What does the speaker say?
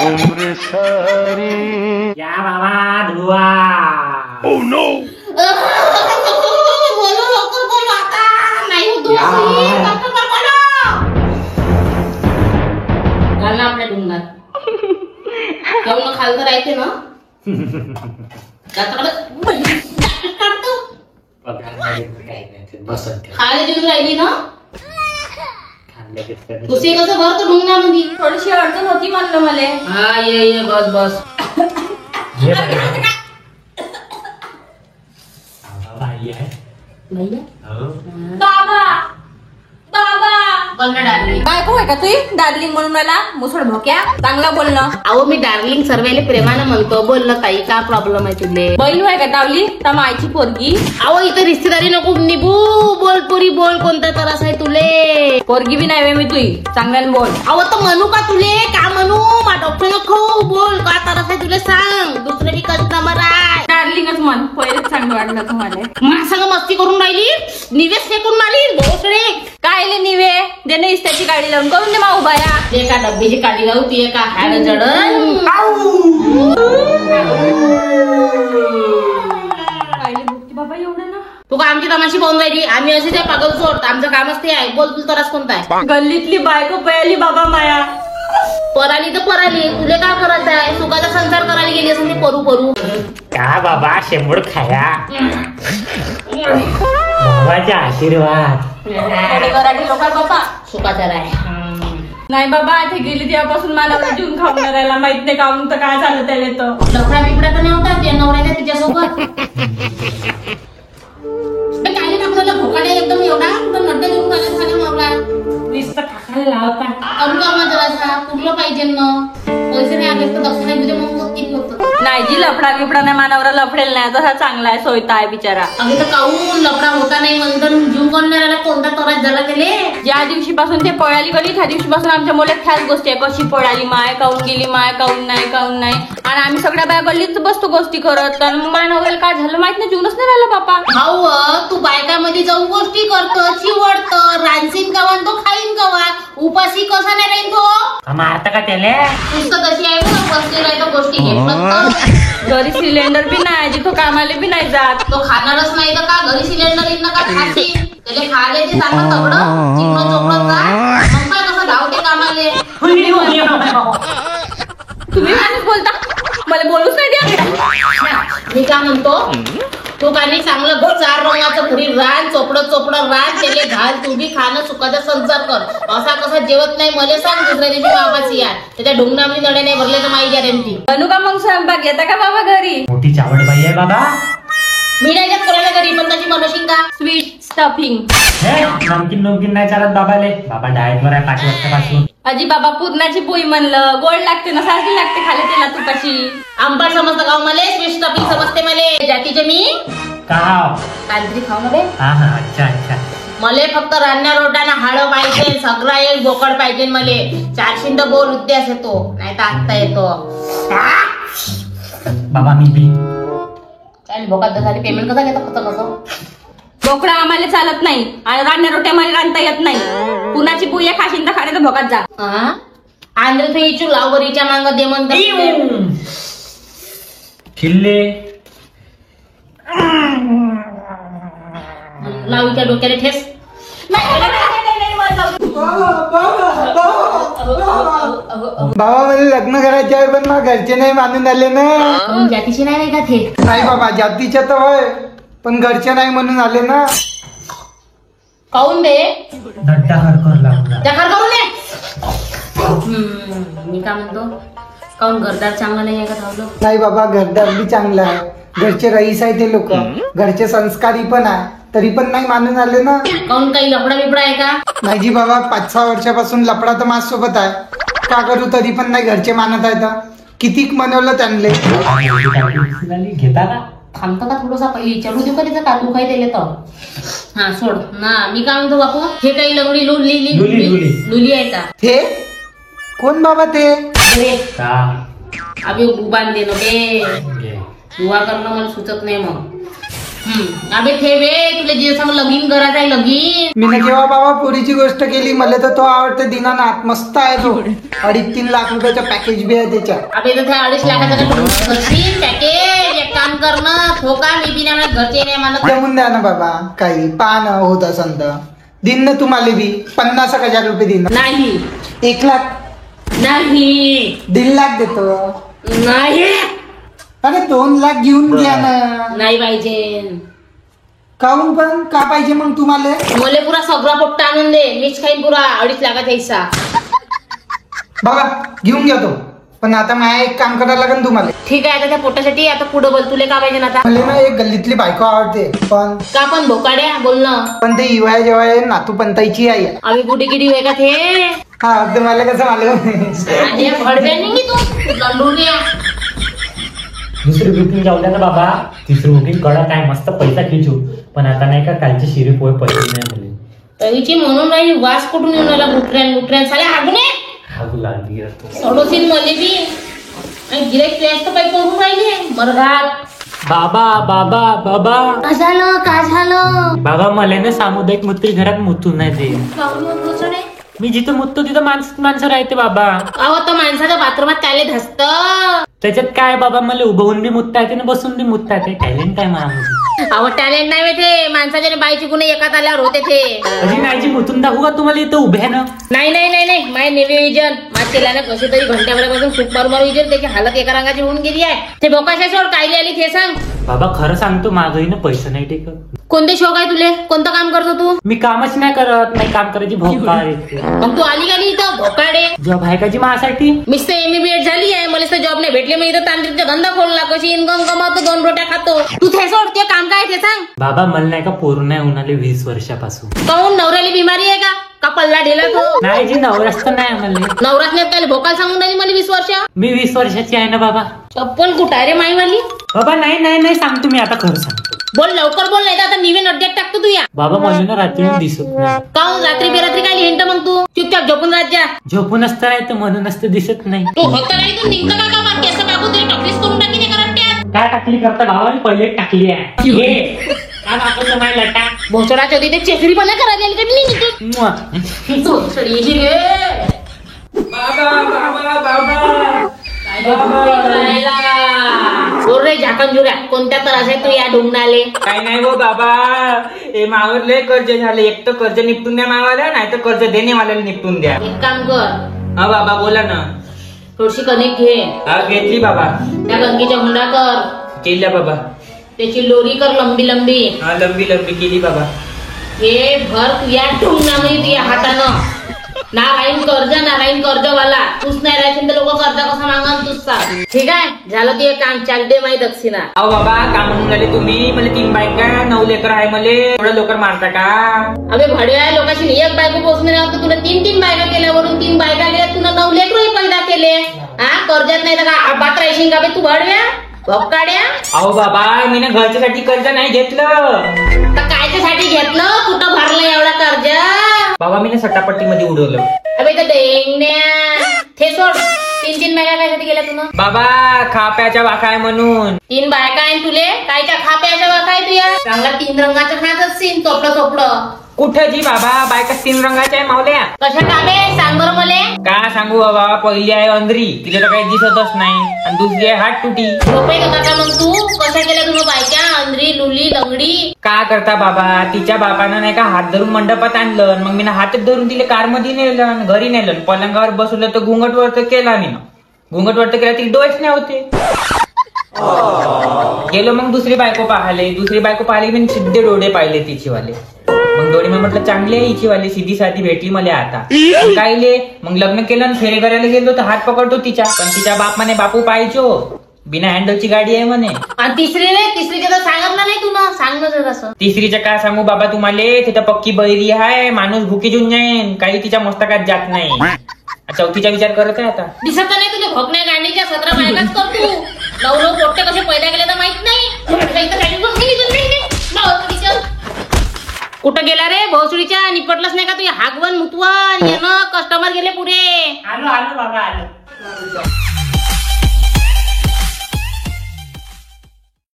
उम्र सारी या बाबा धुआ ओह नो बोलो लवकर बोलो आता नाही होतो लवकर बोलो घाल ना आपल्या डुंगात जाऊन खालचं राहते ना काढतो खायला देऊन राहिली ना तुझे कसं भरतो डुंगणामध्ये थोडीशी अडचण होती म्हणलं मला. हा ये बस बस बाबा बाबा बोल ना डार्लिंग. बायको आहे का तुझी डार्लिंग म्हणून राहिला मुसळ भोक्या चांगला बोलणं. अहो मी डार्लिंग सर्वांना प्रेमानं म्हणतो. बोल ना ताई का प्रॉब्लेम आहे तुले. बहीण आहे का टावली तर मायची पोरगी. अहो इथं रिश्तेदारी नको निभू. बोल पुरी बोल कोणता त्रास आहे तुले. पोरगी बी नाही मी तुझी चांगल्याने बोल. अहो तर म्हणू का तुले का म्हणू मा डॉक्टर नको बोल का त्रास आहे तुले सांग. दुसरे बी कस्टमर आहे. डार्लिंगच म्हण पहिलेच चांगलं वाटलं तुम्हाला. माझ्या संग मस्ती करून राहिली निवेश फेकून मारली भोसडे. काय ले निवे देणे इस्त्याची गाडी लावून करून दे मा उभाया. ते का डब्बीची काढी लावू ती का हाड जडन. कायले भुकती बाबा एवढं ना. तू का आमची तमाशी पाहून राहिली. आम्ही असे त्या पागल सोड आमचं कामच ते आहे. बोल तुला त्रास कोणता आहे. गल्लीतली बायको पयाली बाबा माया. पराली तर पराली तुले काय करायचं आहे. सुखाचा संसार करायला गेली असं ते परू परू. का बाबा शेंबूड खाया बाबाचा आशीर्वाद. गराडी लोक बाबा सुखाचा राय. नाही बाबा ते गेली तेव्हापासून मला जीवन खाऊन राहायला माहित नाही काऊन तर काय झालं त्याला तर. लफडा बिपडा तर नव्हता त्या नवऱ्याचा तिच्यासोबत. काय टाकलेला भोकाडे एकदम एवढा पण नड्डे देऊन मला झाला मावला. नुसतं खायला लावता. करू का मग जरासा पुरलं पाहिजे ना. पैसे नाही आले तर दक्षिणा घेऊ दे मग किती होतं. नाही जी लफडा बिपडा नाही मानवरा लफडेल नाही तसा चांगला आहे सोयता आहे बिचारा. अगं तर काहून लफडा होता नाही म्हणून जीव कोणला कोणता त्रास झाला त्याले. ज्या दिवशीपासून ते पळाली गेली त्या दिवशीपासून आमच्या मुलात ह्याच गोष्टी आहे. कशी पळाली माय काऊन गेली माय काऊन नाही आणि आम्ही सगळ्या बाया गल्लीत बसतो गोष्टी करत. तर मग मला नवऱ्याला काय झालं माहित नाही जीवनच नाही राहिला बापा. भाऊ तू बायकामध्ये जाऊन गोष्टी करतो चिवडतो रांसीन कवा तो खाईन कवा उपाशी कसा नाही राहीन तो. मारता का त्याला. नुसतं तशी आहे ना बसली राहतो गोष्टी घेत फक्त. घरी सिलेंडर बी नाही जिथं कामाला बी नाही जात. तो खाणारच नाही तर का घरी सिलेंडर येईन का खाशी त्याला खायला ते चांगलं तगडं चिकन चोपडं जा मग काय कसं धावते कामाले. तुम्ही काय बोलता मला बोलूच नाही द्या. मी काय म्हणतो तू काही चांगलं घर 4 रंगाचं घरी रान चोपडं रान त्याले घाल तू बी खाणं सुखाचा संसार कर. असा कसा जेवत नाही मला सांग दुसऱ्या दिवशी बाबाची यार त्याच्या ढुंगणामध्ये नडे नाही भरले तर माई गॅरंटी. बनू का मग स्वयंपाक येता का बाबा घरी. मोठी चावड बाई आहे बाबा. मी नाही जात करायला घरी पण त्याची मनोशिंग का स्वीट स्टफिंग. नमकीन नाही चालत बाबाले. बाबा डाएट वर आहे 5 वर्षापासून. अजी बाबा पूर्णाची पोळी म्हणलं गोड लागते ना सारखी लागते खाली तेला तुपाची. आंबट समजतं का मला स्वीट स्टफिंग समजते मला जातीचे मी का कांतरी खाऊ ना रे. हा अच्छा मले फक्त रान्या रोटाना हाडं पाहिजे सगळा एक बोकड पाहिजे मले. 400 तर बोल उद्यास येतो नाही तर आत्ता येतो. बाबा मी बी काय बोकात जसा पेमेंट कसा घेतो कसं बोकडा आम्हाला चालत नाही आणि रान्या रोट्या मला रांधता येत नाही. कुणाची पोळी खाशीन तर खाणे तर भोकात जा. आंध्र इचू लावरीच्या मांग दे म्हणतात खिल्ले लावीच्या डोक्याला ठेस. बाबा मला लग्न करायचे आहे पण मग घरचे नाही मानून आले ना. जातीशी नाही का ते. नाही बाबा जातीच्या तर होय पण घरचे नाही म्हणून आले ना. काऊन दे दड्डा हरकर लागला. जखर करू नये. मी काय म्हणतो काऊन घरदार चांगला नाही आहे का धावलं. नाही बाबा घरदार बी चांगला आहे. घरचे रईस आहे ते लोक घरचे संस्कारी पण आहे तरी पण नाही मानून आले ना. काऊन काही लफडा बिपडा आहे का. नाही जी बाबा 5-6 वर्षापासून लपडा तर माझ्यासोबत आहे. का करू तरी पण नाही घरचे मानत आहेत. कितीक मनवलं त्यांना. घेता का थांबतो का थोडंसा पहिले विचारू देऊ का तिचं कातू काय दिले तर. हा सोड ना मी काय म्हणतो बापू हे काही लंगडी लुली आहे का. हे कोण बाबा ते. का अबे बुबान दे ना बे. दुवा करणं मला सुचत नाही मग. अबे ठेवे तुला जे सांग लगीन करायचं आहे लगीन. मी जेव्हा बाबा पोरीची गोष्ट केली मला तर तो आवडते दीनानाथ. मस्त आहे तो. 2.5-3 लाख रुपयाचा पॅकेज बी आहे त्याच्या. अबे तर 2.5 लाखाचा पॅकेज. एक काम कर ना हो का मी बी नाही घरचे नाही म्हणत. जमून द्या ना बाबा काही पाहणं होत असन तर दिन ना तुम्हाला बी 50,000 रुपये दिन. नाही 1 लाख नाही 1.5 लाख देतो. नाही अरे 2 लाख घेऊन घ्या ना. नाही पाहिजे. काहून पण का पाहिजे मग तुम्हाला? मला पुरा सगळा पोट्टा आणून दे. मीच खाईन पुरा 2.5 लाखाचा हिस्सा. बाबा घेऊन घ्या तो. पण आता मला एक काम करायला लागेल तुम्हाला. ठीक आहे आता त्या पोटासाठी आता पुढे बोल. तुला का पाहिजे ना आता? मला ना एक गल्लीतली बायको आवडते पण का पण भोकाड्या बोल ना. पण ते युवा जेव्हा आहे नातू पंताईची आई आहे. आम्ही कुठे किती वेळ का थे हा ते मला कसं मालूम. अरे भडव्यानी तू लंडूनिया. दुसरी बुकिंग जाऊ द्या ना बाबा. तिसरी बुकिंग कडक काय मस्त पैसा खिचू. पण आता नाही का कालची शिरी पोहे पैसे नाही मिळले. तरीची म्हणून राहिली वास कुठून येऊन आला. गुटऱ्यान साले हागणे हागू लागली तो. सोडोसीन मले बी आणि गिराईक तुझ्याच तर काही करून राहिले मरघात. बाबा बाबा बाबा का झालं बाबा मला ना सामुदायिक मूत्रगृहात मुतून नाही दे. मी जिथं मुततो तिथं माणसं राहते बाबा. अहो तर माणसाच्या बाथरूमात त्याले धसत. त्याच्यात काय बाबा मला उभं होऊन बी मुतता येते ना बसून बी मुतता येते. टॅलेंट काय मला. अहो टॅलेंट नाही माहिती ते माणसाच्या आणि बाईची गुन्हे एकात आल्यावर होते ते. अरे नाहीची मुतून दाखवू का तुम्हाला इथं उभ्यानं? नाही माय निवेदन माझ केल्यानं कशी तरी घंट्याभरापासून खूप मारू विजन त्याची हालत एका रंगाची होऊन गेली आहे. ते बोकाशा सोड कायली आली ते सांग. बाबा खरं सांगतो माझंही ना पैसे नाही टेकत. कोणते शौक आहे तुले? कोणतं काम करतो तू? मी कामच नाही करत. नाही काम करायची भोका येते. मग तू आली गाली इथं भोकाडे. जॉब आहे का जी माझ्यासाठी? मीच तर MBA झाली आहे. मला जॉब नाही भेटले. मी इथं तांत्रिकचा धंदा खोलला. कशी इन्कम कमावतो 2 रोट्या खातो. तू ते सोड ते काम काय ते सांग. बाबा मला नाही का पोरून नाही उन्हाले 20 वर्षापासून. काहून नवऱ्याला बिमारी आहे का पल्ला ढेला तो? नाही जी नवराच तर नाही मला. नवराच नाही काय भोकाल सांगून राहिली मला 20 वर्ष. मी 20 वर्षाची आहे ना बाबा. चप्पल कुठं आहे रे माईवाली? बाबा नाही सांगतो मी आता खरं सांगतो. बोल लवकर बोल नाही तर आता निवेन अड्ड्यात टाकतो तू या. बाबा मला ना रात्री दिसत नाही. काहून रात्री बेरात्री काय हिंट मग तू चुपचाप झोपून राहत जा. झोपून असतं नाही तर म्हणून असतं दिसत नाही. तू होता नाही तू निघतं का का केस बाबू तरी टॉकलीस करून टाकी ते करट्यात. काय टाकली करता भावाने पहिले टाकली आहे. हे, काय दाखवतो माहिती लटा? भोसडाच्या होती ते चेकरी पण करायला आली का मी मुआ. भोसडी ही रे. बोल रे झाकण जुऱ्या कोणत्या त्रास आहे तू या ढुंगणाले? काय नाही हो बाबा. हे मावर लय कर्ज झाले. एक तर कर्ज निपटून द्या मावाला नाही तर कर्ज देणेवाल्याला निपटून द्या. एक काम कर हा बाबा बोला ना. थोडीशी कणिक घे. हा घेतली बाबा. त्या गंगीच्या हुंडा कर. केल्या बाबा. त्याची लोरी कर लंबी लंबी. हा लंबी केली बाबा. हे भर तू या ढुंगणामध्ये तुझ्या हातानं. ना राहीन कर्जवाला तूच नाही राहायचं तर लोक कर्ज कसं मागा तूच सांग. ठीक आहे झालं ते काम. चाल दे माही दक्षिणा. अहो बाबा का म्हणून राहिले तुम्ही? मला 3 बायका 9 लेकर आहे. मला एवढं लवकर मारता का? अबे भाड्या लोकांशी एक बायको पोचून राहतो. तुला 3 बायका केल्यावरून 3 बायका गेल्या तुला 9 लेकर पैदा केले. हा कर्जात नाही तर का बात राहशील का बे तू भाडव्या भोकाड्या? अहो बाबा मी ना घरच्यासाठी कर्ज नाही घेतलं. तर कायच्यासाठी घेतलं? कुठं भरलं एवढा कर्ज? बाबा मी ना सट्टापट्टी मध्ये उडवलं. अबे तर डेंगण्या ते सोड. 3 बायका कायसाठी गेल्या तुला? बाबा खाप्याच्या वाका आहे म्हणून. 3 बायका आहे तुले कायच्या खाप्याच्या वाका आहे तुया? चांगला 3 रंगाचं खात असशील चोपडं. कुठं जी बाबा बायका 3 रंगाच्या आहे मावल्या. कशा कामे सांग बरं मले. का सांगू बाबा? पहिली आहे अंधरी. तिला तर काही दिसतच नाही. आणि दुसरी आहे हात तुटी. झोपे का मग तू? कशा केल्या तुला बायका? अंधरी लुली लंगडी. का करता बाबा? तिच्या बापानं नाही का हात धरून मंडपात आणलं. मग मी हातात धरून तिला कार मध्ये नेलं घरी नेलं. पलंगावर बसवलं तर घुंगट वरत केला. मी घुंगट वरत केला तिला डोळेच नाही होते. गेलो मग दुसरी बायको पाहिले मी सिद्धे डोळे पाहिले तिचीवाले. मग डोळे मी म्हटलं चांगले आहे हिचीवाली सीधी साधी भेटली मला आता. कायले मग लग्न केलं आणि फेरे करायला गेलो तर हात पकडतो तिच्या. पण तिच्या बाप म्हणे बापू पाहिजो बिना हँडलची गाडी आहे म्हणे. आणि तिसरीचे तर सांगितलं नाही तू ना. सांग ना जर असं. तिसरीचं काय सांगू बाबा तुम्हाला? तिथं पक्की बैरी आहे. माणूस भुकी जून जाईन. काही तिच्या मस्तकात जात नाही. चौथीचा विचार करत आहे आता. दिसत नाही तुझ्या भोकण्या गांडीच्या 17 बायकाच कर तू. 9 पोट्टे कसे पैदा केले तर माहित नाही. कुठं गेला रे भोसडीच्या? निपटलंच नाही का तुझ्या हागवन मुतवन? कस्टमर गेले पुरे. आलो बाबा आलो.